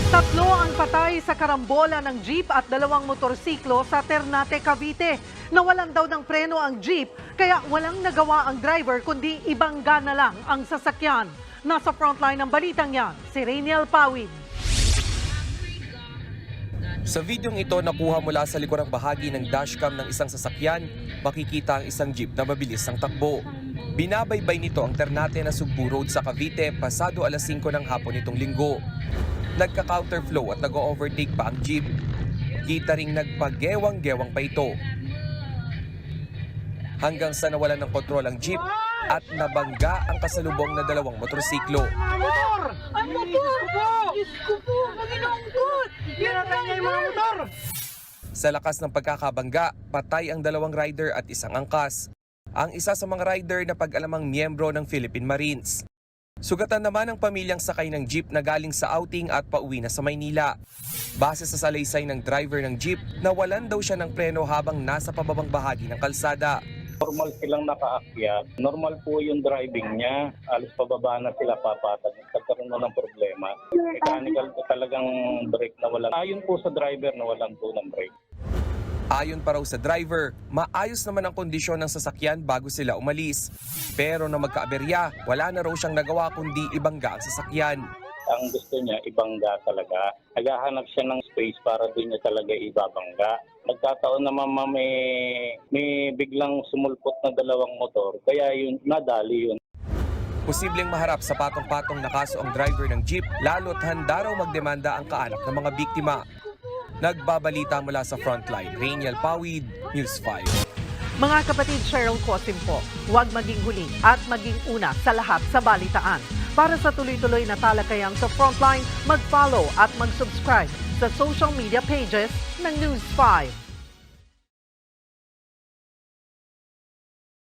Tatlo ang patay sa karambola ng jeep at dalawang motorsiklo sa Ternate, Cavite. Nawalan daw ng preno ang jeep kaya walang nagawa ang driver kundi ibangga na lang ang sasakyan. Nasa frontline ng balitang yan, si Rainiel Pawid. Sa videong ito nakuha mula sa likurang bahagi ng dashcam ng isang sasakyan, makikita ang isang jeep na mabilis ang takbo. Binabaybay nito ang Ternate na Sugbu Road sa Cavite pasado alas 5 ng hapon nitong linggo. Nagka-counterflow at nag-overtake pa ang jeep. Kita ring nagpagewang-gewang pa ito. Hanggang sa nawalan ng kontrol ang jeep at nabangga ang kasalubong na dalawang motorsiklo. Motor! Ang motor! Diyos ko po! Panginoon ko! Pinatay niya yung mga motor! Sa lakas ng pagkakabangga, patay ang dalawang rider at isang angkas. Ang isa sa mga rider na pag-alamang miyembro ng Philippine Marines. Sugatan naman ang pamilyang sakay ng jeep na galing sa outing at pauwi na sa Maynila. Base sa salaysay ng driver ng jeep, nawalan daw siya ng preno habang nasa pababang bahagi ng kalsada. Normal silang nakaakyat. Normal po yung driving niya. Alas pababa na sila papatag. Nagkaroon na ng problema. Mechanical po talagang brake na walang. Ayon po sa driver na walang po ng brake. Ayon pa raw sa driver, maayos naman ang kondisyon ng sasakyan bago sila umalis. Pero na magkaaberya, wala na raw siyang nagawa kundi ibangga ang sasakyan. Ang gusto niya, ibangga talaga. Naghahanap siya ng space para doon niya talaga ibabangga. Nagkataon naman may biglang sumulpot na dalawang motor, kaya yun, nadali yun. Posibleng maharap sa patong-patong na kaso ang driver ng jeep, lalo't handa raw magdemanda ang kaanak ng mga biktima. Nagbabalita mula sa Frontline, Rainiel Pawid, News 5. Mga kapatid, Cheryl Cosim po, huwag maging huli at maging una sa lahat sa balitaan. Para sa tuloy-tuloy na talakayang sa Frontline, mag-follow at mag-subscribe sa social media pages ng News 5.